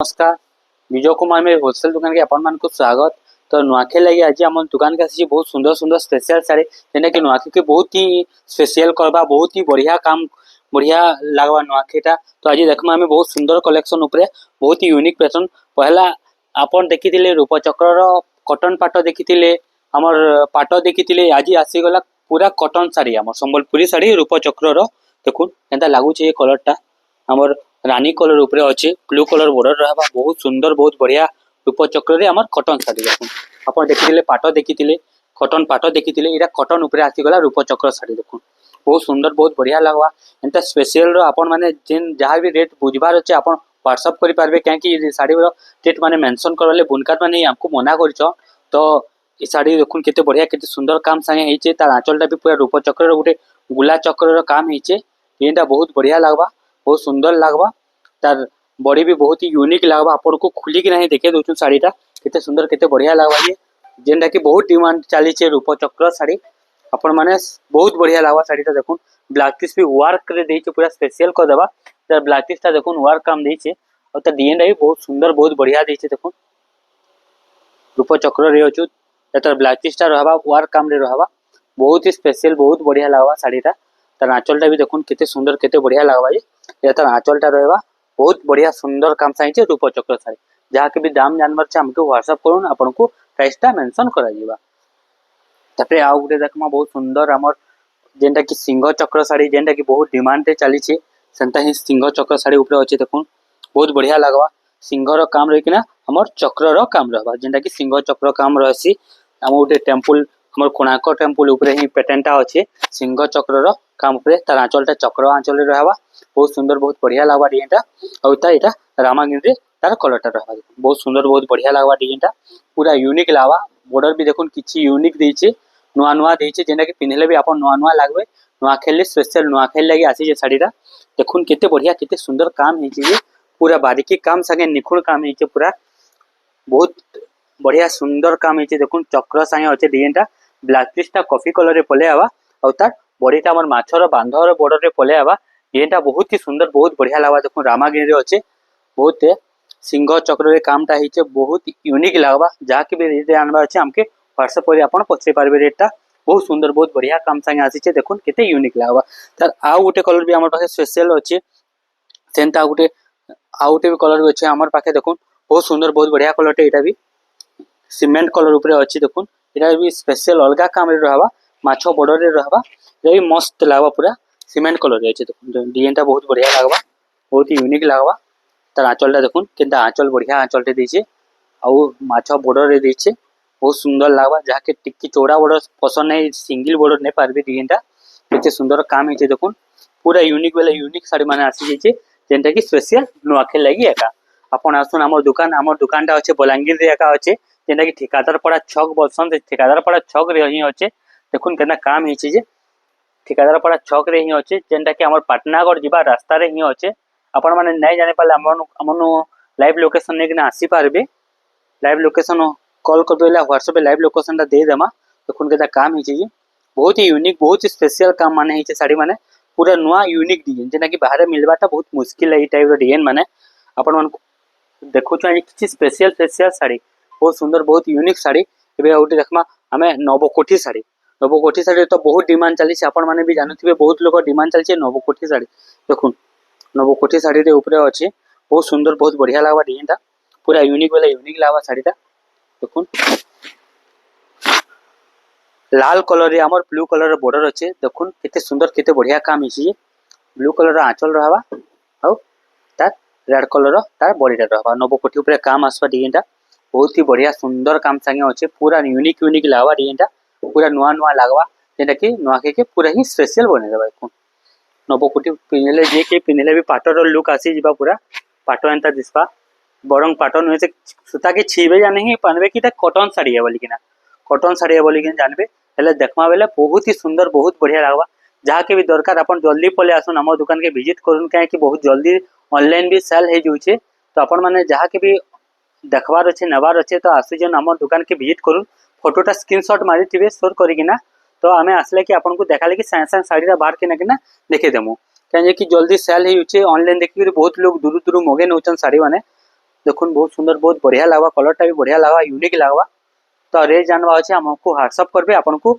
नमस्कार विजय कुमार मेरे होलसेल दुकान के आपण को स्वागत। तो नुआखे लगे आज आम दुकान के आसी बहुत सुंदर सुंदर स्पेशल साड़ी जेना कि नुआखे के बहुत ही स्पेशल करवा बहुत ही बढ़िया काम बढ़िया लगवा नुआखेटा। तो आज देखमा हमें बहुत सुंदर कलेक्शन उपरे बहुत ही यूनिक पैटर्न पहला आपण देखी रूपचक्र कटन पाट देखी आमर पाट देखी आज आसीगला पूरा कटन शाढ़ी आम संबलपुरी शाढ़ी रूपचक्र देखुन एंता लगुच ये कलरटा आमर रानी कलर उपरे अच्छे ब्लू कलर बॉर्डर रहा बहुत सुंदर बहुत बढ़िया रूपचक्र आम कटन शाढ़ी देखुन आप देखी पाट देखी कटन पाट देखी यहाँ कटन उपरे आसीगला रूपचक्र शाढ़ी देखुन बहुत सुंदर बहुत बढ़िया लगवा एंता स्पेशल आपण मैंने जेन जहाँ भी रेट बुझबार अच्छे आप व्हाट्सअप करेंगे कहीं शाढ़ी रेट मैंने मेंशन करवाले बुनकार मैंने आमको मना कर तो ये शाढ़ी देखुन केते बढ़िया केते सुंदर काम संगे होइचे तार आंचलटा भी पूरा रूपचक्र गोटे गुला चक्र काम होइचे ये बहुत बढ़िया लगवा बहुत सुंदर लगवा तार बॉडी भी बहुत ही यूनिक लगवा आपन को खुली कि नहीं देखे दोस्तों शाढ़ीटा केते सुंदर केते बढ़िया लगवा ये जेनटा कि बहुत डिमांड चली छे रूपचक्र शाढ़ी अपन माने बहुत बढ़िया लगवा शाढ़ीटा देखुन ब्लाउज पीस भी वर्क करे देइचे पूरा स्पेशल कर देबा तार ब्लाउज पीसटा देखुन वर्क काम देइचे और तार डिजाइन भी बहुत सुंदर बहुत बढ़िया देइचे देखुन रूपचक्र रे अछु तार ब्लाउज पीसटा रहबा वर्क काम रे रहबा बहुत ही स्पेशल बहुत बढ़िया लगवा शाढ़ीटा तार आंचलटा भी देखुन केते सुंदर केते बढ़िया लगवा ये तार आंचलटा रहबा बहुत बढ़िया सुंदर काम चाहिए रूपचक्र शाढ़ी जहाँ के भी दाम जानवर छे हमको व्हाट्सअप करूँ आपन को प्राइसटा मेंशन करा जीवा तापरे आउ गुटे देखमा बहुत सुंदर हमर जेनटा कि सिंह चक्र शाढ़ी जेनटा कि बहुत डिमांड रे चली छे सेंता ही सिंह चक्र शाढ़ी ऊपर अच्छे देखुन बहुत बढ़िया लगवा सिंहर काम रही किना हमर चक्र काम रहबा जेनटा कि सिंह चक्र काम रहसी हम गुटे टेम्पल हमर कोणार्क टेम्पल ऊपर ही पेटेंटा अच्छे सिंह चक्र काम ऊपर तार आंचलटा चक्र आंचल रहबा बहुत सुंदर बहुत बढ़िया लगवा डिजाइनटा और इटा रामागिरी तार कलरटा रहबा बहुत सुंदर बहुत बढ़िया लगवा डिजाइनटा पूरा यूनिक लगवा बॉर्डर भी देखुन किछि यूनिक देइछे नुआ नुआ देइछे जेना कि पिनले भी आपन नुआ नुआ लागबे नुआ खेलले स्पेशल नुआ खेल लागि आसी जे साड़ीटा देखुन केते बढ़िया केते सुंदर काम हेछि पूरा बारीकी काम संगे निखुण काम हेछि पूरा बहुत बढ़िया सुंदर काम हेछि देखुन चक्र संगे अच्छे डिजाइनटा ब्लाउज पीसटा कॉफी कलर रे पले आवा और तार बॉडीटा हमर माछर बांधर बॉर्डर रे पले आवा येटा बहुत ही सुंदर बहुत बढ़िया लगवा देखो रामागिरी अच्छे बहुत सिंह चक्र रे कामटा होइचे बहुत यूनिक लगवा जहाँ के भी रेट आनबा अच्छे हमके व्हाट्सएप पर आपन पछे पारबे रेटटा बहुत सुंदर बहुत बढ़िया काम संगे आसीचे देखुन केते यूनिक लगवा तार आउ गुटे कलर भी हमर पाखे स्पेशल अच्छे सेंता गुटे आउ गुटे भी कलर भी अच्छे हमर पाखे देखुन बहुत सुंदर बहुत बढ़िया कलरटे एटा भी सीमेंट कलर ऊपर अच्छी देखुन एटा भी स्पेशल अलगा काम रे रहबा माछो बॉर्डर रे रहबा ये भी मस्त लगवा पूरा सीमेंट कलर रे अच्छे देखुन डिजाइनटा बहुत बढ़िया लगवा बहुत ही यूनिक लगवा तार आंचलटा देखुन केनता आंचल बढ़िया आंचलटे देइछे आउ माछो बॉर्डर रे देइछे बहुत सुंदर लगवा जहाँ के टिक्की चौड़ा बॉर्डर पसंद नहीं सिंगल बॉर्डर नहीं पारबे डिजाइनटा केते सुंदर काम हेचे देखुन पूरा यूनिक वाला यूनिक साड़ी माने आसी जेचे जेनटा कि स्पेशल नुआखे लागि एका आपण आसुन हमर दुकानटा अच्छे बलांगीर रे एका अच्छे जेनटा कि ठेकेदार पड़ा छक बसन ठेकेदार पड़ा छक रे ही अच्छे देखुन केना काम हेचे जे ठेकेदार पड़ा छक रे ही अच्छे जेनटा कि हमर पाटनागढ़ जीवा रास्ता रे ही अच्छे आपण माने नहीं जाने पाले हमन लाइव लोकेशन ने कि आसी पारबे लाइव लोकेशन कॉल कर देला व्हाट्सएप पे लाइव लोकेशनटा दे देमा देखुन केता काम हेचे जे बहुत ही यूनिक बहुत ही स्पेशल काम माने हेचे साड़ी माने पूरा नुआ यूनिक डिजाइन जेना कि बाहर मिलबाटा बहुत मुश्किल है ई टाइप रो डिजाइन माने आपण मन देखु छ किछि स्पेशल स्पेशल साड़ी बहुत सुंदर बहुत यूनिक साड़ी एबे आउटे देखमा हमें नवकोठी साड़ी तो बहुत डिमांड चली छे आपण माने भी जानथिबे बहुत लोग डिमांड चली छे नवकोठी साड़ी देखुन नवकोठी साड़ी रे ऊपर अच्छे बहुत सुंदर बहुत बढ़िया लगवा डिजाइनटा पूरा यूनिक वाला यूनिक लगवा साड़ीटा देखुन लाल कलर रे हमर ब्लू कलर बॉर्डर अच्छे देखुन केते सुंदर केते बढ़िया काम हिची ब्लू कलर आंचल रहबा और तार रेड कलर तार बॉडीटा रहबा नवकोठी ऊपर काम आसबा डिजाइनटा बहुत ही बढ़िया सुंदर काम संगे अच्छे पूरा यूनिक यूनिक लगवा डिजाइनटा पूरा नुआ नुआ लगवा जेटा कि नुआखे के पूरा ही स्पेशल बने देबा देखुन नवकोठी पिनले जे के पिनले भी पाटर लुक आसी जिबा पूरा पाटो एंता दिसबा बरंग पाटो नुए से सुता के छीबे या नहीं पानबे कि कॉटन साड़ी है बोली कि ना कॉटन साड़ी है बोली कि जानबे हेले देखमा बेले बहुत ही सुंदर बहुत बढ़िया लगवा जहाँ के भी दरकार अपन जल्दी पले आसुन हमर दुकान के विजिट करूँ कहीं कि बहुत जल्दी ऑनलाइन भी सेल हो जाउछे तो अपन माने जहाँ के भी देखबार अच्छे नेबार अच्छे तो आसु जन हमर दुकान के विजिट करूँ फोटोटा स्क्रीनशॉट मारी थिबे स्टोर करिकिना तो आमे आसले कि आपन को देखाले कि साइंस साड़ी बाहर के ना देखे देमु कहीं कि जल्दी सेल हो ऑनलाइन देखि बहुत लोग दूर दूर मगे नौचन साड़ी माने देखुन बहुत सुंदर बहुत बढ़िया लगवा कलरटा भी बढ़िया लगवा यूनिक लगवा। तो रेट जानवा अच्छे आमको व्हाट्सअप करबे आपन को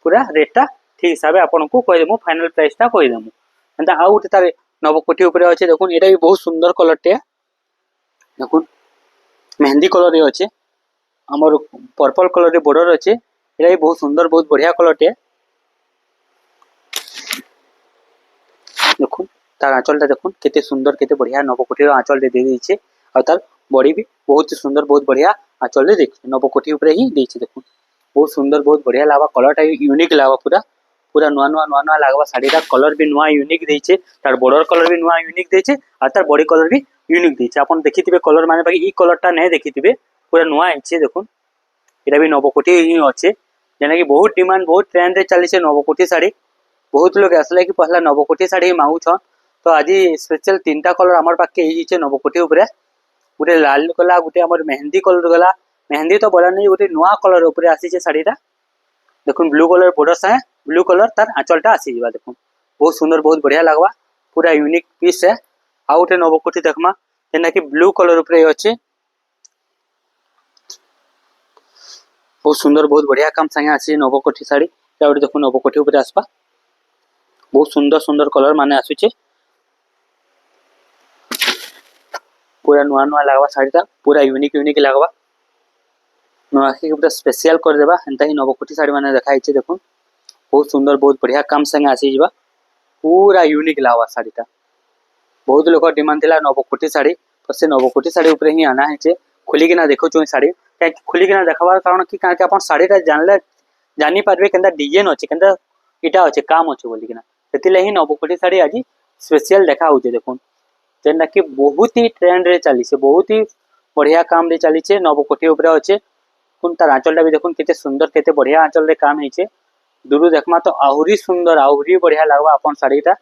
पूरा रेटटा ठीक हिसाब से आपन को कह देमु फाइनल प्राइसटा कह देमु। एंता आउ गोटे तार नवकोठी ऊपर अच्छे देखुन एटा भी बहुत सुंदर कलरटे देखुन मेहंदी कलर रे अच्छे आमर पर्पल कलर रे बॉर्डर अच्छे एटा भी बहुत सुंदर बहुत बढ़िया कलरटे देखुन तार आंचलटा देखुन केते सुंदर केते बढ़िया नवकोठीर आंचल दे देइछे और तार बॉडी भी बहुत ही सुंदर बहुत बढ़िया आंचल दे देखिए नवकोठी ऊपर ही देइछे देखुन बहुत सुंदर बहुत बढ़िया लागवा कलरटा यूनिक लागवा पूरा पूरा नुआ नुआ नुआ नुआ लागवा साड़ीटा कलर भी नुआ यूनिक देइछे तार बॉर्डर कलर भी नुआ यूनिक देइछे और तार बॉडी कलर भी यूनिक देइछे आपन देखिथिबे कलर माने बाकी ई कलरटा नै देखिथिबे पूरा नुआ आइछे देखुन एटा भी नवकोठी ही अच्छे जेना कि बहुत डिमांड बहुत ट्रेंड रे चलीछे नवकोठी साड़ी बहुत लोग आसले कि पहला नवकोठी साड़ी मांगुछन। तो आज स्पेशल तीनटा कलर आमर पाखे ये नवकोठी उपरे गोटे लाल गला गोटे आमर मेहंदी कलर गला मेहंदी तो बोला नहीं गोटे नुआ कलर उपरे आसीचे साड़ीटा देखुन ब्लू कलर बॉर्डर साए ब्लू कलर तार आंचलटा आसी जिबा देखुन बहुत सुंदर बहुत बढ़िया लगवा पूरा यूनिक पीस है। आउ गोटे नवकोठी देखमा जेना कि ब्लू कलर उपरे अच्छे बहुत सुंदर बहुत बढ़िया काम संगे आसी नवकोठी साड़ी गोटे देखुन नवकोठी उपरे आसपा बहुत सुंदर सुंदर कलर माने आसुचे पूरा नुआ नुआ लगवा साड़ीटा पूरा यूनिक यूनिक लगवा नुआखी पूरा स्पेशल कर देबा एंता ही नवकोठी साड़ी माने देखाइछे देखुन बहुत सुंदर बहुत बढ़िया काम संगे आसी जिबा पूरा यूनिक लगवा साड़ीटा बहुत लोग डिमांड थिला नवकोठी साड़ी तो से नवकोठी साड़ी ऊपर ही आना है खोली किना देखो चो साड़ी क्या खोली किना देखबार कारण कि कारण अपन साड़ीटा जानले जानी पारबे केनता डिजाइन अछि केनता इटा अछि काम अछि बोली किना सेतिले ही नवकोठी साड़ी आज स्पेशल देखा होचे देखुन जेना कि बहुत ही ट्रेंड रे चली से बहुत ही बढ़िया काम रे चली छे नवकोठी ऊपर अच्छे कुन तार आंचलटा भी देखुन केते सुंदर केते बढ़िया आंचल रे काम हेचे दूरु देखमा तो आहुरी सुंदर आहुरी बढ़िया लागबा अपन साड़ीटा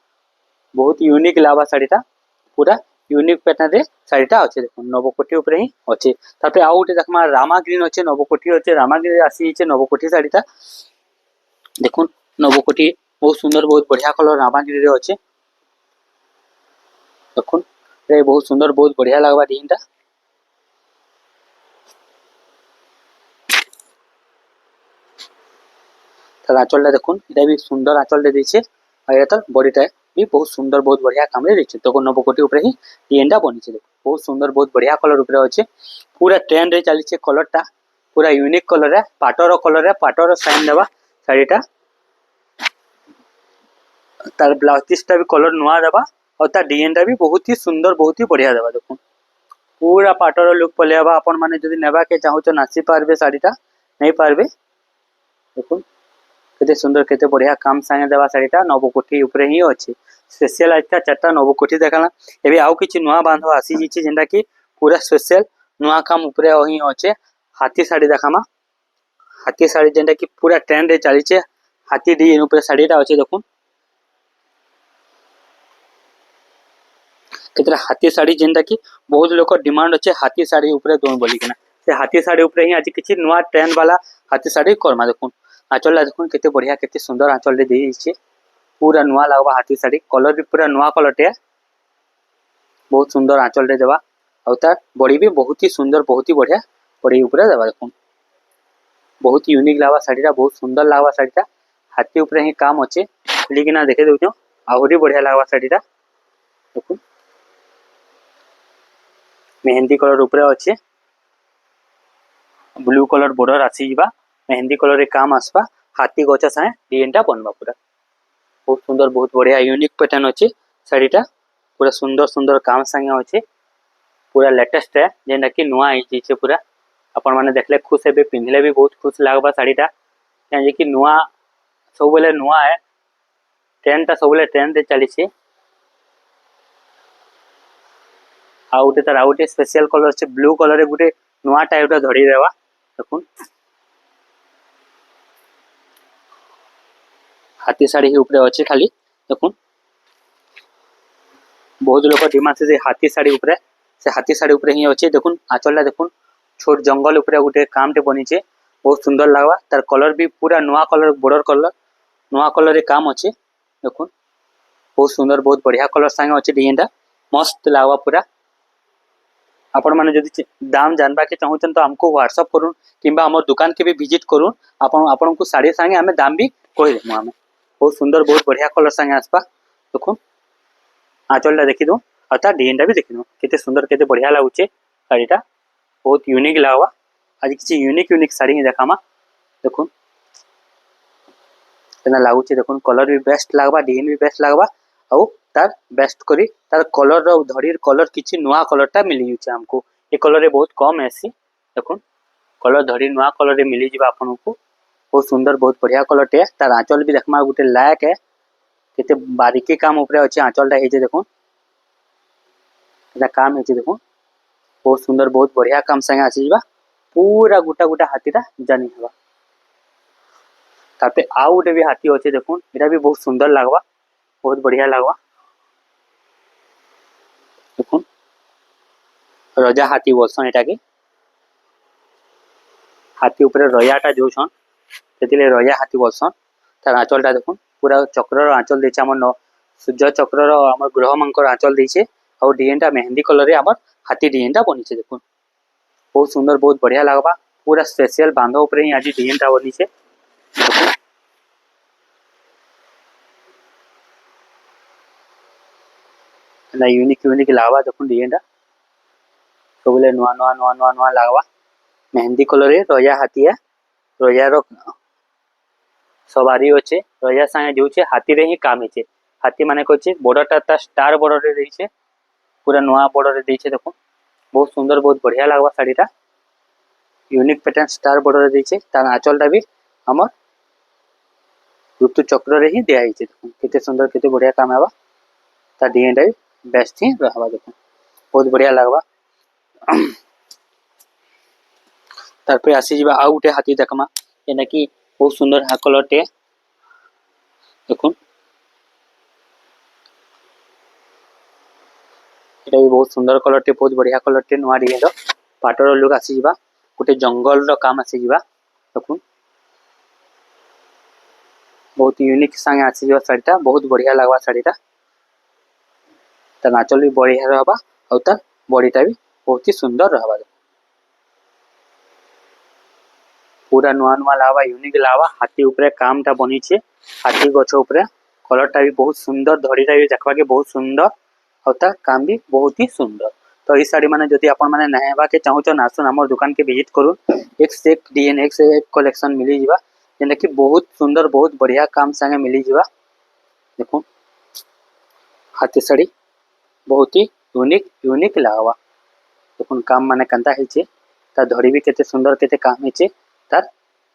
बहुत यूनिक लागबा साड़ीटा पूरा यूनिक पैटर्न रे साड़ीटा अच्छे देखुन नवकोठी ऊपर ही अच्छे तापर आउ गोटे देखमा रामा ग्रीन अच्छे नवकोठी अच्छे रामा ग्रीन आसी छे नवकोठी साड़ीटा देखुन नवकोठी बहुत सुंदर बहुत बढ़िया कलर रामा ग्रीन रे अच्छे देखुन ये बहुत सुंदर बहुत बढ़िया लगवा डिजाइनटा तार आंचलटा देखुन एटा भी सुंदर आंचल दे देछे और एटा बॉडीटा भी बहुत सुंदर बहुत बढ़िया काम रे देछे तो नवकोठी ऊपर ही डिजाइनटा बनिछे बहुत सुंदर बहुत बढ़िया कलर ऊपर अच्छे पूरा ट्रेंड रे चलीछे कलरटा पूरा यूनिक कलर है पाटर साइन देबा साड़ीटा तार ब्लाउज पीसटा भी कलर नुआ देबा और तार डिजाइनटा भी बहुत ही सुंदर बहुत ही बढ़िया देबा देखुन पूरा पाटर लुक पलेबा अपन माने जदी नेबा के चाहो तो नासी पारबे साड़ीटा नहीं पारबे देखुन केते सुंदर केते बढ़िया काम संगे देबा साड़ीटा नवकोठी ऊपर ही अच्छे स्पेशल आजका चारटा नवकोठी देखाला एबे आउ किछि नुआ बांधवा आसी जिछि जेंदा कि पूरा स्पेशल नुआ काम ऊपर ही अच्छे हाथी साड़ी देखामा हाथी साड़ी जेंदा कि पूरा ट्रेंड रे चली छे हाथी डिजाइन ऊपर साड़ीटा अच्छे देखुन केतरा हाथी साड़ी जेंदा कि बहुत लोग डिमांड अच्छे हाथी साड़ी ऊपर दोन बोली किना से हाथी साड़ी ऊपर ही आज किछि नुआ ट्रेंड वाला हाथी साड़ी करमा देखुन आंचल देखुन केते बढ़िया केते सुंदर आंचल दे देइछे पूरा नुआ लागबा हाथी साड़ी कलर भी पूरा नुआ कलरटे बहुत सुंदर आंचल दे देबा और तार बॉडी भी बहुत ही सुंदर बहुत ही बढ़िया बॉडी ऊपर देबा देखुन बहुत ही यूनिक लागबा साड़ीटा बहुत सुंदर लागबा साड़ीटा हाथी ऊपर ही काम अच्छे लेकिन देखे देउछो आहुरी बढ़िया लागबा साड़ीटा देखुन मेहंदी कलर ऊपर अच्छे ब्लू कलर बॉर्डर आसी जिबा मेहंदी कलर रे काम आसबा हाथी गछा साए डिजाइनटा बनबा पूरा बहुत सुंदर बहुत बढ़िया यूनिक पैटर्न अच्छे साड़ीटा पूरा सुंदर सुंदर काम संगे अच्छे पूरा लेटेस्ट है जेना कि नुआ आई छे पूरा अपन माने देखले खुश हेबे पिंधले भी बहुत खुश लागबा साड़ीटा जे कि नुआ सब बेले नुआ है ट्रेंडटा सब बेले ट्रेंड रे चली छे आउटे तार आउटे स्पेशल कलर छे ब्लू कलर रे गुटे नुआ टाइप रा धड़ी देवा देखुन हाथी साड़ी ही ऊपर अच्छे खाली देखुन बहुत लोग डिमांड से हाथी साड़ी ऊपर से हाथी साड़ी ऊपर ही अच्छे देखुन आंचलटा देखुन छोट जंगल ऊपर गोटे कामटे बनीचे बहुत सुंदर लगवा तार कलर भी पूरा नुआ कलर बॉर्डर कलर नुआ कलर रे काम अच्छे देखुन बहुत सुंदर बहुत बढ़िया कलर संगे अच्छे डिजाइनटा मस्त लगवा पूरा आपण माने जदि दाम जानबा के चाहूछन तो हमको व्हाट्सएप करूँ किंबा हमर दुकान के भी विजिट करूँ आपण को साड़ी संगे आमे दाम भी कहि देमु आमे बहुत सुंदर बहुत बढ़िया कलर संगे आसपा देखो आंचलटा देखि दो अथा डिजाइन भी देखि दो केते सुंदर केते बढ़िया लागुचे साड़ीटा बहुत यूनिक लागवा आज किसी यूनिक यूनिक साड़ी ही देखामा देखो केना लागुचे देखो कलर भी बेस्ट लागबा डिजाइन भी बेस्ट लागबा आउ तार बेस्ट करी तार कलर रो धड़ीर कलर किछि नुआ कलरटा मिली जुचे हमको ए कलर रे बहुत कम ऐसी देखो कलर धड़ी नुआ कलर रे मिली जिबा आपन को बहुत सुंदर बहुत बढ़िया कलर टे तार आंचल भी देखमा गुटे लायक है केते बारीकी काम ऊपर अछि आंचलटा हे जे देखो एटा काम हे जे देखो बहुत सुंदर बहुत बढ़िया काम संगे आसी जिबा पूरा गुटा गुटा हाथीटा जानी हवा तापे आउ गुटे भी हाथी अछि देखो एटा भी बहुत सुंदर लागबा बहुत बढ़िया लागबा देखो रजा हाथी बोलसन एटा के हाथी ऊपर रयाटा जो छन सेतिले रया हाथी बोलसन तार आंचलटा देखो पूरा चक्र आंचल देछे हमर सूर्य चक्र हमर ग्रह मंकर आंचल देछे और डिजाइनटा मेहंदी कलर रे हमर हाथी डिजाइनटा बनिछे देखो बहुत सुंदर बहुत बढ़िया लागबा पूरा स्पेशल बांधो ऊपर ही आज डिजाइनटा बनिछे ना यूनिक यूनिक लागबा देखो डिजाइनटा सबले नुआ नुआ नुआ नुआ नुआ लागबा मेहंदी कलर रे रया हाथी है रया रो सवारी अच्छे रजा संगे जो हाथी रे ही काम है हाथी माने कहছে बॉर्डरटा ता स्टार बॉर्डर रे देइछे पूरा नवा बॉर्डर रे देइछे देखो बहुत सुंदर बहुत बढ़िया लागबा साड़ीटा यूनिक पैटर्न स्टार बॉर्डर रे देइछे तार आंचलटा भी हमर ऋतु चक्र रे ही दिया हिचे देखो केते सुंदर केते बढ़िया काम आबा ता डिजाइनटा भी बेस्ट ही रहबा देखो बहुत बढ़िया लागबा तार पे आसी जिबा आ उठे हाथी देखमा एना कि बहुत सुंदर हा कलर टे देखो एटा भी बहुत सुंदर कलर टे बहुत बढ़िया कलर टे नुआ डिजाइन रो पाटर लुक आसी जिबा गोटे जंगल रो काम आसी जिबा देखो बहुत यूनिक संगे आसी जिबा साड़ीटा बहुत बढ़िया लागबा साड़ीटा ता नाचल भी बढ़िया रहबा और तार बॉडीटा भी बहुत ही सुंदर रहबा पूरा नुआ नुआ लावा यूनिक लावा हाथी ऊपर कामटा बनीचे हाथी गछ ऊपर कलरटा भी बहुत सुंदर धड़ीटा भी देखबा के बहुत सुंदर और तार काम भी बहुत ही सुंदर तो ई साड़ी माने जदि आपण माने नहेबा के चाहू तो आसुन हमर दुकान के विजिट करूँ एक से एक डिजाइन एक से एक कलेक्शन मिली जिबा जेना कि बहुत सुंदर बहुत बढ़िया काम संगे मिली जिबा देखो हाथी साड़ी बहुत ही यूनिक यूनिक लागवा देखो काम माने कंता हिचे ता धड़ी भी केते सुंदर केते काम हिचे तार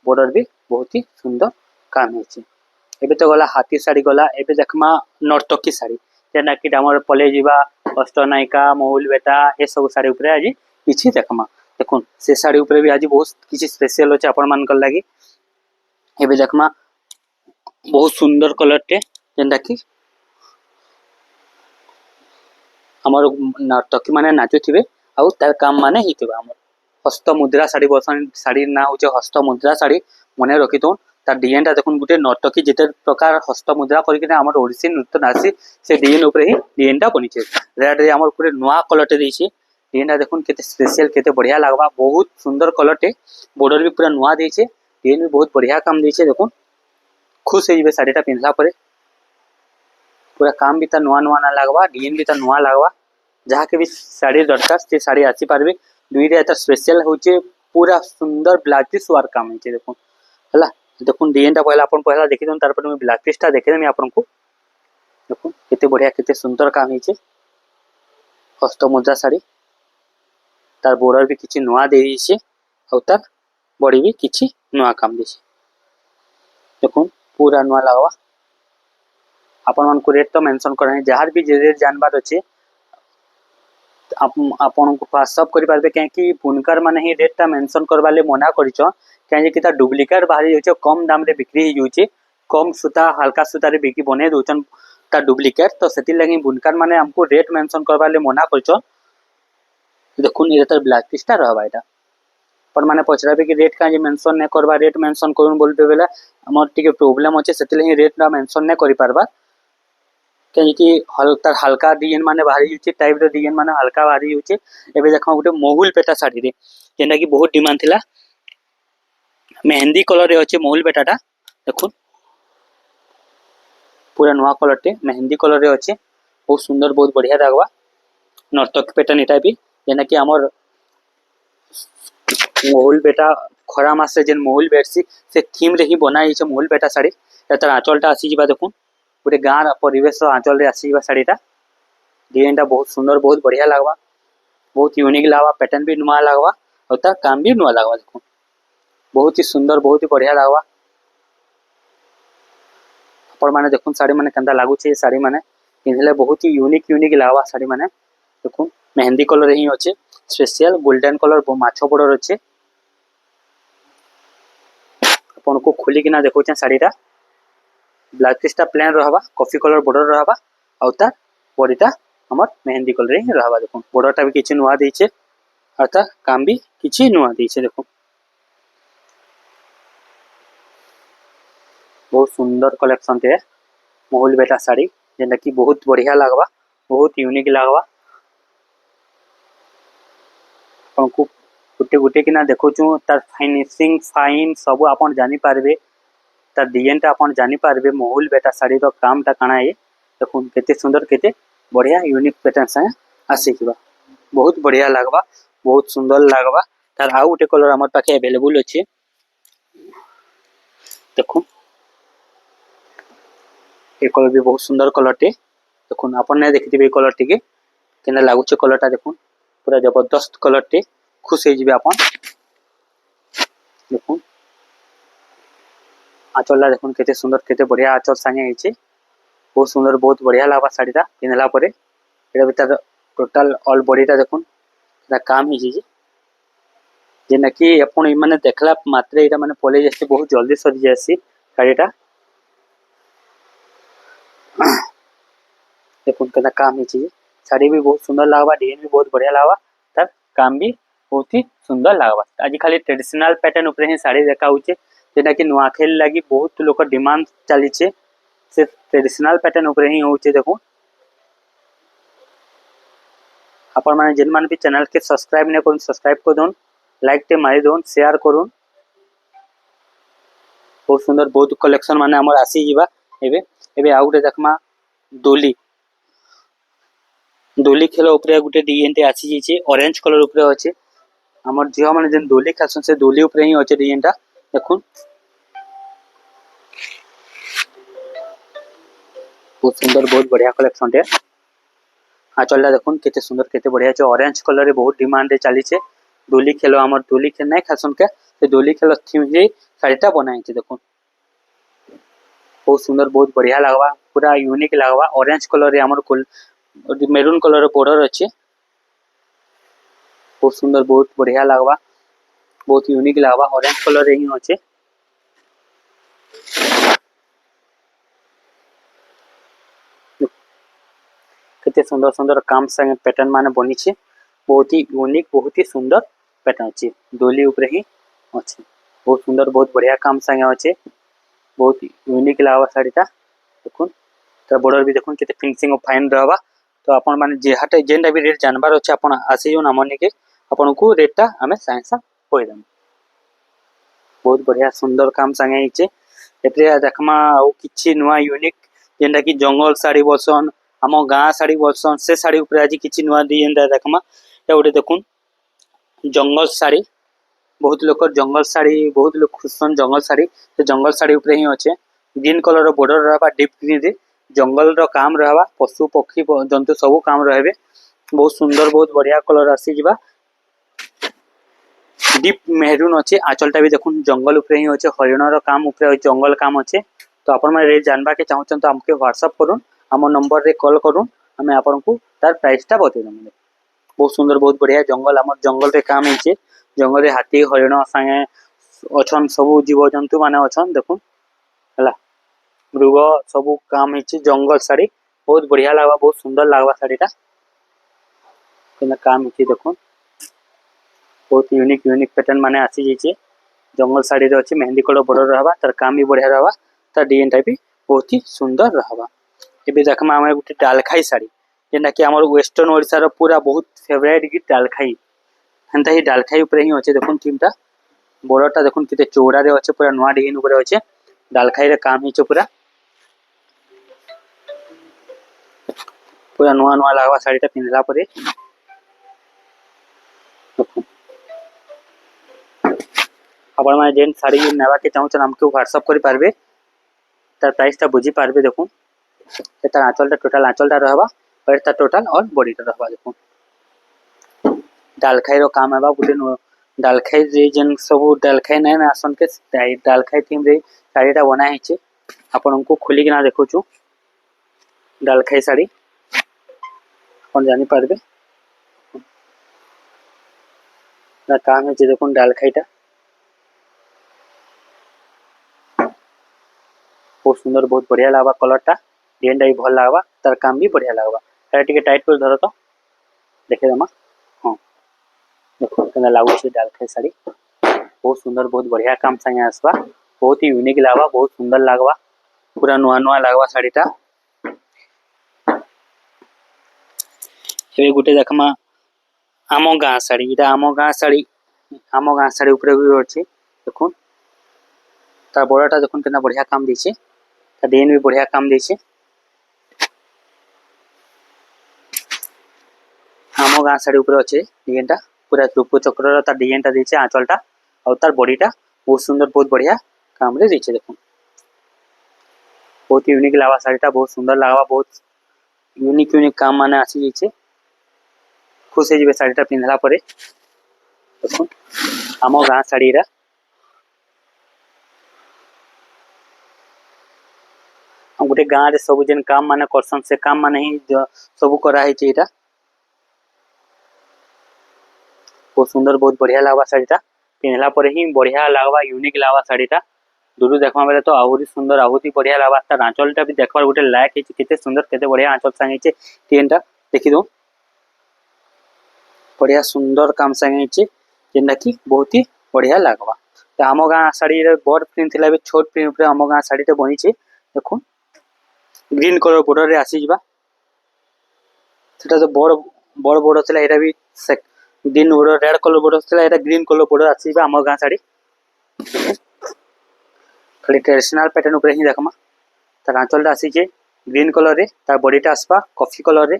बॉर्डर भी बहुत ही सुंदर काम हिचे एबे तो गला हाथी साड़ी गला एबे देखमा नर्तकी साड़ी जेना कि हमर पले जिबा अष्टनायिका महुल बेटा ए सब साड़ी ऊपर आज किछि देखमा देखो से साड़ी ऊपर भी आज बहुत किछि स्पेशल होचे आपण मान कर लागि एबे देखमा बहुत सुंदर कलर टे जेना कि हमर नर्तकी माने नाचुथिबे आउ तार काम माने हितबा हमर हस्त मुद्रा साड़ी बसन साड़ी ना होचे हस्त मुद्रा साड़ी मने रखितो तार डिजाइनटा देखुन गुटे नर्तकी जेते प्रकार हस्त मुद्रा करके हमर ओडिसी नृत्य नासी से डिजाइन ऊपर ही डिजाइनटा बनिछे रेड रे हमर पूरे नवा कलर टे देइछे डिजाइनटा देखुन केते स्पेशल केते बढ़िया लागबा बहुत सुंदर कलर टे बॉर्डर भी पूरा नवा देइछे डिजाइन भी बहुत बढ़िया काम देइछे देखुन खुश हो जिबे साड़ीटा पिनला परे पूरा काम भी ता नुआ नुआ ना लागबा डिजाइन भी ता नुआ लागबा जहाँ के भी साड़ी दरकार से साड़ी आसी पारबे दुईटा एता स्पेशल होचे पूरा सुंदर ब्लाउज पिस वार काम होचे देखो हला देखुन डिजाइनटा पहला अपन पहला देखि दन तार पर मैं ब्लाउज पिसटा देखे देमी आपन को देखो केते बढ़िया केते सुंदर काम होचे हस्त मुद्रा साड़ी तार बॉर्डर भी किछि नुआ दे दिसे और तार बॉडी भी किछि नुआ काम दिसे देखो पूरा नुआ लागबा आपण मन को रेट तो मेंशन करने जहार भी जे रेट जानबार अछि आपण को व्हाट्सएप करि पारबे कि बुनकर माने ही रेटटा मेंशन करबाले मना करिछ कि कि ता डुप्लीकेट बाहरी होचे कम दाम रे बिक्री ही होचे कम सूता हल्का सूता रे बिक्री बने दोचन ता डुप्लीकेट तो सेति लगी बुनकर माने हमको रेट मेंशन करबाले मना करिछ देखुन एतर ब्लैक पिस्टा रहबा एटा पर माने पचराबे कि रेट काजे मेंशन ने करबा रेट मेंशन करून बोलबे बेला हमर टिके प्रॉब्लम होचे सेति लगी रेट ना मेंशन ने करि पारबा कहीं तार हल्का डिजाइन माने बाहरी होचे टाइप रो डिजाइन माने हल्का बाहरी होचे। एबे देखो गुटे महुल पेटा साड़ी रे जेना कि बहुत डिमांड थिला मेहंदी कलर रे होचे महुल पेटाटा देखो पूरा नुआ कलर टे मेहंदी कलर रे होचे बहुत सुंदर बहुत बढ़िया लागवा नर्तक पैटर्न एटा भी जेना कि हमर महुल बेटा खरा मास रे जेन महुल बेटसी से थीम रे ही बनाई छै महुल बेटा साड़ी एतर आंचलटा आसी जिबा देखो पूरे गाँव परिवेश आंचल रे आसी जिबा साड़ीटा डिजाइनटा बहुत सुंदर बहुत बढ़िया लागवा बहुत यूनिक लागवा पैटर्न भी नुआ लागवा और तार काम भी नुआ लागवा देखो बहुत ही सुंदर बहुत ही बढ़िया लागवा आपण माने देखुन साड़ी माने कंदा लागू छे साड़ी माने पिनले बहुत ही यूनिक लागवा साड़ी माने देखुन मेहंदी कलर ही होचे स्पेशल गोल्डन कलर माछो बॉर्डर होचे अपन को खोली किना देखो छे साड़ीटा ब्लाउज पीसटा प्लेन रहबा कॉफी कलर बॉर्डर रहबा और तार बॉडीटा हमर मेहंदी कलर ही रहबा देखो बॉर्डरटा भी किछि नुआ देइछे और तार काम भी किछि नुआ देइछे देखो बहुत सुंदर कलेक्शन टे महुल बेटा साड़ी जेना कि बहुत बढ़िया लागवा बहुत यूनिक लागवा हमको गुटे गुटे किना देखो छु तार फिनिशिंग फाइन सब अपन जानि पारबे तार डिजाइनटा अपन जानि पारबे महुल बेटा साड़ी रो कामटा काना है देखो केते सुंदर केते बढ़िया यूनिक पैटर्न से आसी किबा बहुत बढ़िया लागवा बहुत सुंदर लागवा तार आउ गुटे कलर हमर पाखे अवेलेबल अछि देखो ये कलर भी बहुत सुंदर कलर टे देखो अपन ने देखिथिबे कलर टी के केना लागु छे कलरटा देखो पूरा जबरदस्त कलर टे खुश हो जिबे अपन देखो आंचलटा देखो केते सुंदर केते बढ़िया आंचल संगे हिचे बहुत सुंदर बहुत बढ़िया लागबा साड़ीटा पिनला परे एटा भीतर टोटल ऑल बॉडीटा देखो एटा काम हिचे जेना कि अपन माने देखला मात्रे एटा माने पले जैसे बहुत जल्दी सरी जासी साड़ीटा देखो केना काम हिचे साड़ी भी बहुत सुंदर लागबा डिजाइन भी बहुत बढ़िया लागबा तार काम भी बहुत ही सुंदर लागबा आज खाली ट्रेडिशनल पैटर्न ऊपर ही साड़ी देखा होचे जेना कि नुआखेल लागी बहुत लोक डिमांड चली छे से ट्रेडिशनल पैटर्न ऊपर ही होचे देखो अपन माने जेन मान भी चैनल के सब्सक्राइब ने करून सब्सक्राइब कर दोन लाइक टे मारी दोन शेयर करून बहुत सुंदर बहुत कलेक्शन माने हमर आसी जिबा एबे एबे आउटे देखमा डोली डोली खेल ऊपर गुटे डिजाइन टे आसी जिचे ऑरेंज कलर ऊपर अछि हमर जियो माने जेन डोली खासन से डोली ऊपर ही अछि डिजाइनटा देखुन बहुत सुंदर बहुत बढ़िया कलेक्शन टे आंचलटा देखुन केते सुंदर केते बढ़िया छे ऑरेंज कलर रे बहुत डिमांड चली छे डोली खेलो हमर डोली खेल नै खासन के से डोली खेल थीम जे साड़ीटा बनाई छे देखुन बहुत सुंदर बहुत बढ़िया लागबा पूरा यूनिक लागबा ऑरेंज कलर रे हमर कुल मेरून कलर बॉर्डर अच्छे बहुत सुंदर बहुत बढ़िया लागबा बहुत यूनिक लागबा ऑरेंज कलर रे ही अच्छे केते सुंदर सुंदर काम संगे पैटर्न माने बनी छे बहुत ही यूनिक बहुत ही सुंदर पैटर्न अच्छे डोली ऊपर ही अच्छे बहुत सुंदर बहुत बढ़िया काम संगे अच्छे बहुत यूनिक लागबा साड़ीटा देखुन तर बॉर्डर भी देखुन केते फिनिशिंग फाइन रहबा तो अपन माने जे हटे जेनटा भी रेट जानबार अछि अपन आसी जो नामनी के अपन को रेटटा हमें साइंसा होय दम बहुत बढ़िया सुंदर काम संगे हिचे एते देखमा ओ किछि नुवा यूनिक जेनटा कि जंगल साड़ी बसन हम गाँ साड़ी बसन से साड़ी ऊपर आज किछि नुवा डिजाइन देखमा ए ओटे देखुन जंगल साड़ी बहुत लोक जंगल साड़ी बहुत लोग खुशन जंगल साड़ी से जंगल साड़ी ऊपर ही अच्छे ग्रीन कलर रो बॉर्डर रहबा डीप ग्रीन रे जंगल रो काम रहबा पशु पक्षी जंतु सब काम रहबे बहुत सुंदर बहुत बढ़िया कलर आसी जिबा डीप मेहरून अच्छे आंचलटा भी देखुन जंगल ऊपर ही अच्छे हरिण रो काम ऊपर जंगल काम अच्छे तो आपण माने रेट जानबा के चाहछन तो हमके व्हाट्सएप करून हम नंबर रे कॉल करून हमें आपन को तार प्राइसटा बतै दम बहुत सुंदर बहुत बढ़िया जंगल हमर जंगल रे काम हिचे जंगल रे हाथी हरिण संगे अछन सब जीव जंतु माने अछन देखुन हला मृग सब काम हिचे जंगल साड़ी बहुत बढ़िया लागबा बहुत सुंदर लागबा साड़ीटा केना काम हिचे देखुन बहुत यूनिक यूनिक पैटर्न माने आसी जिचे जंगल साड़ी रे अछि मेहंदी कलर बॉर्डर रहबा तार काम भी बढ़िया रहबा तार डिजाइन टाइप भी बहुत ही सुंदर रहबा ଏବେ ଦେଖମା ଆମେ ଗୋଟେ ଡାଲଖାଇ ଶାଢ଼ୀ ଯେନ୍ଟା କି ଆମର ୱେଷ୍ଟର୍ଣ୍ଣ ଓଡ଼ିଶାର पूरा बहुत फेवरेट कि डालखाई हेन्ता ही डालखाई ऊपर ही अच्छे देखुन टीमटा बड़टा देखुन केते चौड़ा रे अच्छे पूरा नुआ डिजाइन ऊपर अच्छे डालखाई रे काम हिचे पूरा पूरा नुआ नुआ लागवा साड़ीटा पिंधला परे आपण माने जेन साड़ी नेबा के चाहू छन हमके व्हाट्सएप करि पारबे तार प्राइस ता बुझी पारबे देखुन एता आंचलटा टोटल आंचलटा रहबा और एता टोटल और बॉडीटा रहबा देखुन डालखाई रो काम हेबा गुटे डालखाई जे जेन सब डालखाई नै ना आसन के डालखाई टीम रे साड़ीटा बना हिचे आपन को खोली के ना देखुछु डालखाई साड़ी कोन जानि पारबे ना काम है जे देखुन डालखाईटा बहुत सुंदर बहुत बढ़िया लागबा कलरटा डिजाइनटा भी भल लागबा तार काम भी बढ़िया लागबा एटा टिके टाइट कर धरो तो देखे दमा हां देखो केना लागु छै डालखाई साड़ी बहुत सुंदर बहुत बढ़िया काम संगे आसबा बहुत ही यूनिक लागबा बहुत सुंदर लागबा पूरा नुआ नुआ लागबा साड़ीटा ए गुटे देखमा आमो गाँ साड़ी इटा आमो गाँ साड़ी ऊपर भी अछि देखुन तार बड़ाटा देखुन केना बढ़िया काम दिछे ता डिजाइन भी बढ़िया काम दिछे आमो गाँ साड़ी ऊपर अछि डिजाइनटा पूरा रूप चक्र ता डिजाइनटा दिछे आंचलटा और तार बॉडीटा बहुत सुंदर बहुत बढ़िया काम रे दिछे देखुन बहुत यूनिक लागबा साड़ीटा बहुत सुंदर लागबा बहुत यूनिक काम माने आसी दिछे खुश हे साड़ीटा पिंधला परे देखुन आमो गाँ साड़ीरा हम गोटे गाँ रे सब जन काम माने करसन से काम माने ही सब करा है एटा बहुत सुंदर बहुत बढ़िया लागबा साड़ीटा पिंधला परे ही बढ़िया लागबा यूनिक लागबा साड़ीटा दूर देखमा बेले तो आहुरी सुंदर आहुति बढ़िया लागबा तार आंचलटा भी देखबार गोटे लायक है केते सुंदर केते बढ़िया आंचल संगे छे टीनटा देखि दो बढ़िया सुंदर काम संगे छे जेना कि बहुत ही बढ़िया लागबा त आमो गाँ साड़ी रे बड़ प्रिंट थिला बे छोट प्रिंट रे आमो गाँ साड़ीटा बनी छे देखुन ग्रीन कलर बॉर्डर रे आसी जिबा सेटा तो बड़ बड़ बॉर्डर थिला एटा भी green border red colour border थिला एटा ग्रीन कलर बॉर्डर आसी जिबा आमो गाँ साड़ी खाली ट्रेडिशनल पैटर्न ऊपर ही देखमा तार आंचलटा आसी जे ग्रीन कलर रे तार बॉडीटा आसबा कॉफी कलर रे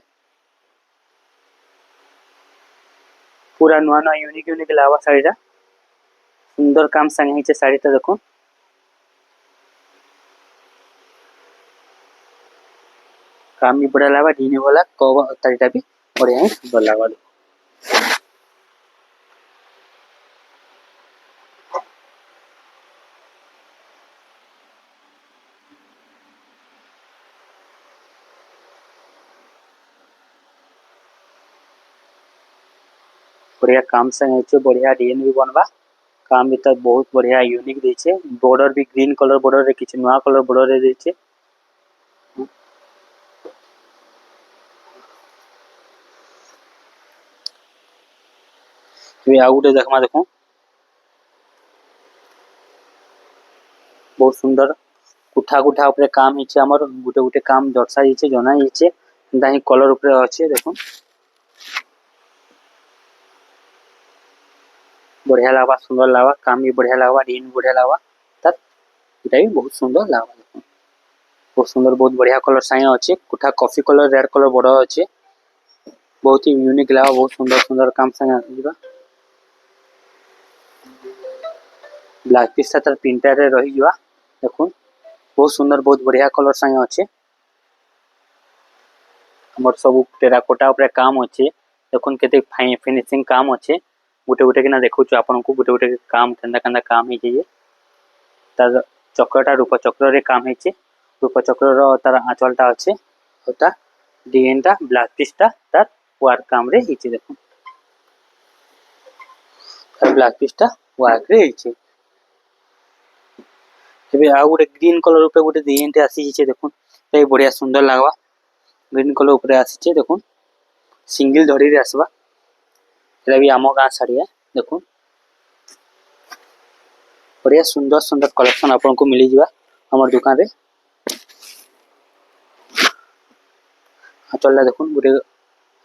पूरा नुआ नुआ यूनिक लागबा साड़ीटा सुंदर काम संगे हिचे साड़ीटा देखो काम भी बढ़िया लागबा डिने वाला कवर साड़ीटा भी बढ़िया ही सुंदर लागबा बढ़िया काम संगे हिचे बढ़िया डिजाइन भी बनबा काम भी तो बहुत बढ़िया यूनिक देछे बॉर्डर भी ग्रीन कलर बॉर्डर रे किछ नुआ कलर बॉर्डर रे देछे तो आ गुटे देखमा देखो बहुत सुंदर कुठा कुठा ऊपर काम हिचे हमर गुटे गुटे काम दर्शा हिचे जना हिचे दाही कलर ऊपर अच्छे देखो बढ़िया लागबा सुंदर लागबा काम भी बढ़िया लागबा डिजाइन बढ़िया लागबा तब इटा भी बहुत सुंदर लागबा देखो बहुत सुंदर बहुत बढ़िया कलर साइन अच्छे कुठा coffee colour red colour border अच्छे बहुत ही यूनिक लागबा बहुत सुंदर सुंदर काम साइन आसीबा ब्लैक पीस तर तीनटा रे रही जवा देखो बहुत सुंदर बहुत बढ़िया कलर साइन अच्छे हमर सब टेराकोटा ऊपर काम अच्छे देखो केते फिनिशिंग काम अच्छे गुटे गुटे किना देखु छु आपन को गुटे गुटे काम केंदा केंदा काम हे जे तार चक्रटा रूप चक्र रे काम हे रूप चक्र रो तार आंचलटा अच्छे होता डिजाइनटा ब्लैक पीसटा तार वर्क काम रे हिचे देखो तार ब्लैक पीसटा वर्क रे हिचे तबे आ गुटे ग्रीन कलर ऊपर गुटे डिजाइन टे आसी हिचे देखो ए बढ़िया सुंदर लागबा ग्रीन कलर ऊपर आसीचे देखो सिंगल धड़ी रे आसबा एला भी आमो गाँ साड़ी है देखो बढ़िया सुंदर सुंदर कलेक्शन आपन को मिली जिवा हमर दुकान रे आंचलटा देखुन गोटे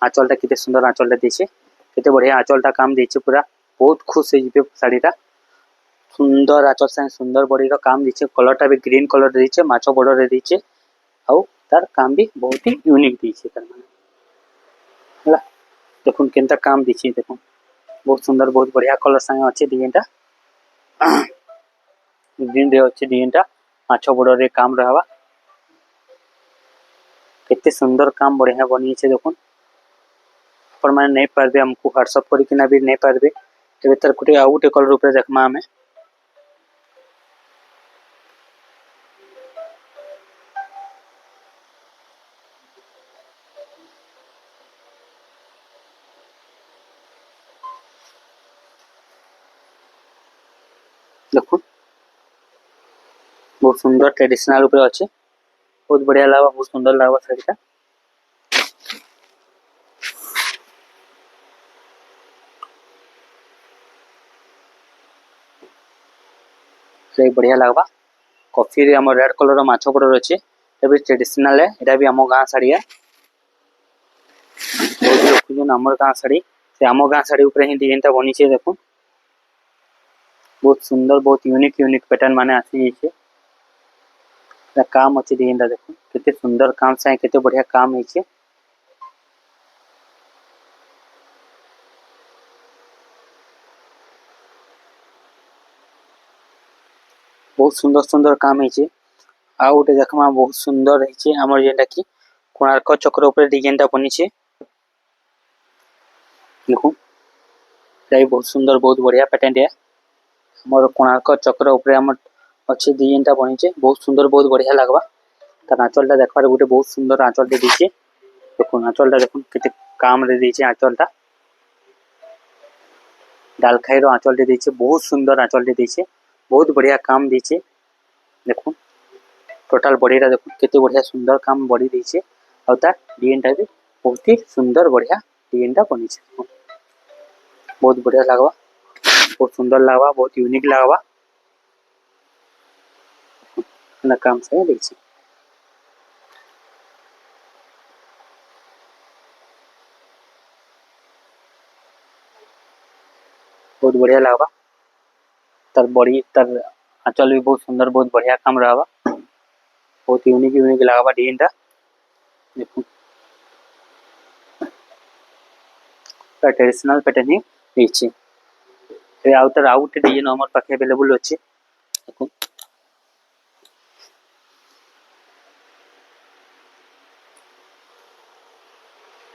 आंचलटा केते सुंदर आंचलटा देछे केते बढ़िया आंचलटा काम देछे पूरा बहुत खुश हो जिबे साड़ीटा सुंदर आंचल से सुंदर बॉडी का काम देछे कलरटा भी ग्रीन कलर देछे माछो बॉर्डर रे देछे आउ तार काम भी बहुत ही यूनिक देछे तार माने हला देखुन केनता काम देछे देखुन बहुत सुंदर बहुत बढ़िया कलर संगे अच्छे डिजाइनटा ग्रीन रे अच्छे डिजाइनटा माछो बॉर्डर रे काम रहबा केते सुंदर काम बढ़िया बनी छे देखुन पर माने नहीं पारबे हमको व्हाट्सएप करी किना भी नहीं पारबे एबे तार कुटे आउट कलर ऊपर देखमा हमें देखुन बहुत सुंदर ट्रेडिशनल ऊपर अच्छे बहुत बढ़िया लागबा बहुत सुंदर लागबा साड़ीटा से बढ़िया लागबा कॉफी रे हमर रेड कलर माछो बॉर्डर अच्छे एबे ट्रेडिशनल है एटा भी हमो गां साड़ी है बहुत लोग जो हमर गां साड़ी से हमो गां साड़ी ऊपर ही डिजाइनटा बनी छे देखुन बहुत सुंदर बहुत यूनिक पैटर्न माने आसी छे काम अच्छे डिजाइनटा देखुन केते सुंदर काम से केते बढ़िया काम है छे बहुत सुंदर सुंदर काम है छे आ उटे देखमा बहुत सुंदर है छे हमर जेटा की कोणार्क चक्र ऊपर डिजाइनटा बनी छे देखुन ताई बहुत सुंदर बहुत बढ़िया पैटर्न है हमर कोणार्क चक्र ऊपर हमर अच्छे डिजाइनटा बनी छे बहुत सुंदर बहुत बढ़िया लागबा तार आंचलटा देखबार गोटे बहुत सुंदर आंचलटा देछे देखुन आंचलटा देखुन केते काम रे देछे आंचलटा डालखाई रो आंचलटा देछे बहुत सुंदर आंचलटा देछे बहुत बढ़िया काम देछे देखुन टोटल बॉडीटा देखुन केते बढ़िया सुंदर काम बॉडी देछे और तार डिजाइनटा भी बहुत ही सुंदर बढ़िया डिजाइनटा बनी छे बहुत बढ़िया लागबा बहुत सुंदर लागबा बहुत यूनिक लागबा ना काम से देछे बहुत बढ़िया लागबा तार बॉडी तार आंचल भी बहुत सुंदर बहुत बढ़िया काम रहबा बहुत यूनिक लागबा डिजाइनटा देखुन ट्रेडिशनल पैटर्न ही देछे ए आउटर आउट डिजाइन हमर पाखे अवेलेबल अछि देखुन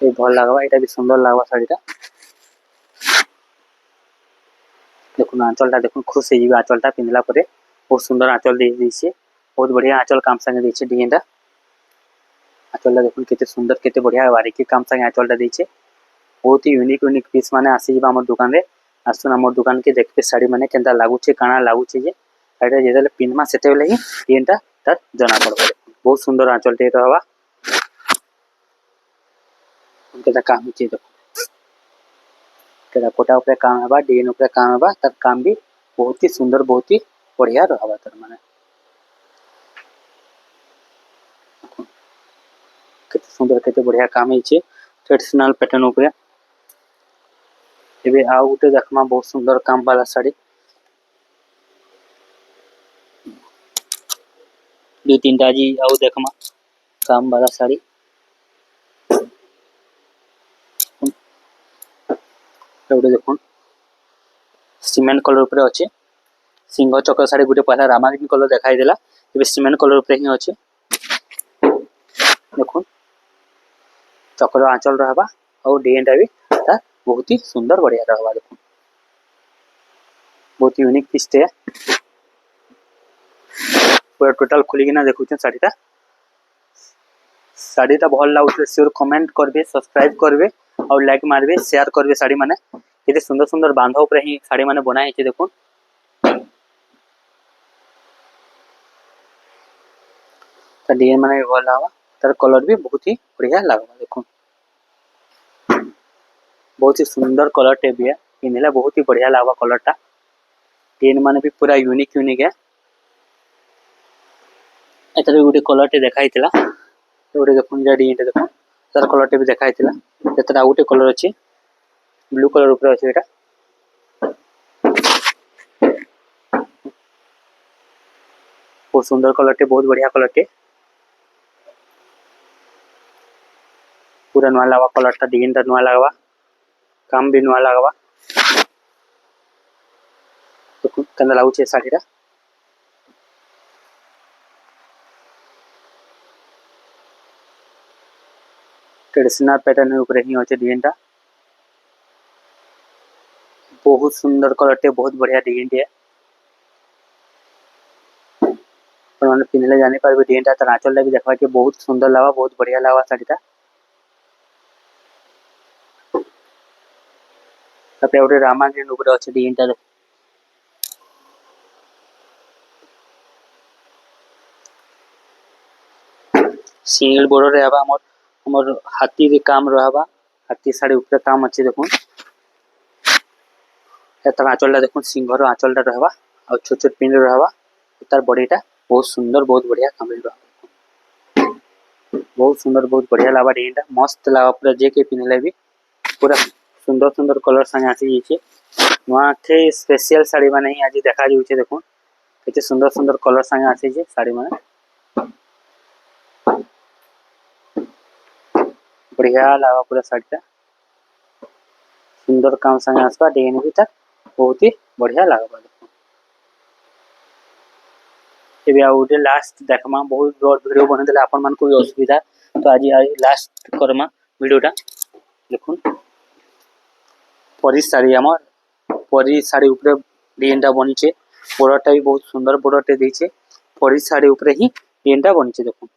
ए भल लागबा एटा भी सुंदर लागबा साड़ीटा देखुन आंचलटा देखुन खुश हो जिबे आंचलटा पिंधला परे बहुत सुंदर आंचल दे दिछे बहुत बढ़िया आंचल काम संगे दिछे डिजाइनटा आंचलटा देखुन केते सुंदर केते बढ़िया बारीकी काम संगे आंचलटा दिछे बहुत ही यूनिक पीस माने आसी जिबा हमर दुकान रे आसुन हमर दुकान के देखबे साड़ी माने केनता लागुचे काना लागुचे जे एटा जेतेले पिनमा सेतेले ही डिजाइनटा तार जना पड़बो बहुत सुंदर आंचलटे रहबा केता काम होचे देखो टेराकोटा ऊपर काम हेबा डिजाइन ऊपर काम हेबा तार काम भी बहुत ही सुंदर बहुत ही बढ़िया रहबा तार माने केते सुंदर केते बढ़िया काम होचे ट्रेडिशनल पैटर्न ऊपर एबे आ उटे देखमा बहुत सुंदर काम वाला साड़ी दो तीन ताजी आउ देखमा काम वाला साड़ी एबे देखुन सीमेंट कलर ऊपर अछि सिंह चक्र साड़ी गुटे पहला रामाग्रीन कलर देखाई देला एबे सीमेंट कलर ऊपर ही अछि देखुन चक्र आंचल रहबा और डिजाइनटा भी ता बहुत ही सुंदर बढ़िया रहबा देखुन बहुत यूनिक पीस है पूरा टोटल खुली किना देखुछन साड़ीटा भल लागुते श्योर कमेंट करबे सब्सक्राइब करबे और लाइक मारबे शेयर करबे साड़ी माने केते सुंदर सुंदर बांधा ऊपर ही साड़ी माने बना है देखुन त डिजाइन माने भल लागबा तार कलर भी बहुत ही बढ़िया लागबा देखुन बहुत ही सुंदर कलर टे भी है पिनला बहुत ही बढ़िया लागबा कलरटा डिजाइन माने भी पूरा यूनिक है एतरे गुटे कलर टे देखाइतला गोटे देखुन जा डिजाइन देखुन तार कलर टे भी देखाई थिला एतर आ गुटे कलर अछि ब्लू कलर ऊपर अछि एटा बहुत सुंदर कलर टे बहुत बढ़िया कलर टे पूरा नुआ लागवा कलर टा डिजाइन टा नुआ लागवा काम भी नुआ लागवा तो कंदा लागु छे साड़ी टा ट्रेडिशनल पैटर्न ऊपर ही होचे डिजाइन टा बहुत सुंदर कलर टे बहुत बढ़िया डिजाइन टे मैंने पिनले जानी पारबे डिजाइन टा तार आंचल टा भी देखवा के बहुत सुंदर लागवा बहुत बढ़िया लागवा साड़ी टा तपे ओटे रामा ग्रीन ऊपर अछि डिजाइन टा सिंगल बॉर्डर रहबा हमर हाथी रे काम रहबा हाथी साड़ी ऊपर काम अछि देखुन एतर आंचल टा देखुन सिंगर आंचल टा रहबा और छोट छोट पिन रहबा तार बॉडी टा बहुत सुंदर बहुत बढ़िया काम रहबा बहुत सुंदर बहुत बढ़िया लागबा डिजाइन टा मस्त लागबा पूरा जे के पिनले भी पूरा सुंदर सुंदर कलर संगे आसी छै नुआ थे स्पेशल साड़ी माने ही आज देखा जाउ छै देखुन केते सुंदर सुंदर कलर संगे आसी छै साड़ी माने बढ़िया लागबा पूरा साड़ी टा सुंदर काम संगे आसबा डिजाइन भी तक बहुत ही बढ़िया लागबा एबे आउटे लास्ट देखमा बहुत बड़ वीडियो बने देला अपन मन को भी असुविधा तो आज लास्ट करमा वीडियो टा देखुन परी साड़ी हमर परी साड़ी ऊपर डिजाइन टा बनी छे बॉर्डर टा भी बहुत सुंदर बॉर्डर टे दै छे परी साड़ी ऊपर ही डिजाइन टा बनी छे देखुन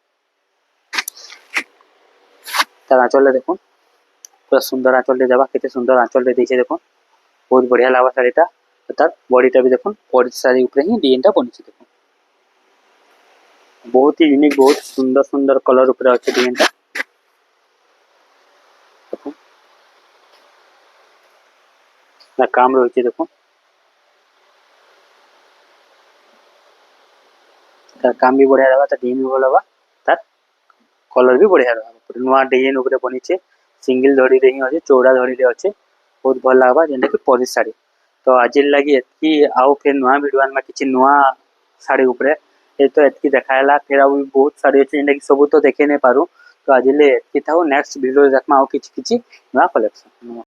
तार आंचल देखुन पूरा सुंदर आंचल टे जाबा केते सुंदर आंचल टे दै छे देखुन बहुत बढ़िया लागबा साड़ी टा तार बॉडी टा भी देखुन परी साड़ी ऊपर ही डिजाइन टा बनी छे देखुन बहुत ही यूनिक बहुत सुंदर सुंदर कलर ऊपर अछि डिजाइन टा ना काम रही देखो तार काम भी बढ़िया रहबा तार डिजाइन भी भल हबा तार कलर भी बढ़िया रहबा नुआ डिजाइन ऊपर बनी छे सिंगल धड़ी रे ही अछि चौड़ा धड़ी रे अछि बहुत भल लागबा जेंटा कि परी साड़ी तो आज लगी एतकी आउ फिर नुआ वीडियो में किछि नुआ साड़ी ऊपर ए तो एतकी देखायला फिर आ बहुत साड़ी अछि जेंटा कि सब तो देखे नै पारू तो आज ले एतकी थाओ नेक्स्ट वीडियो देखमा आउ किछि किछि नुआ कलेक्शन।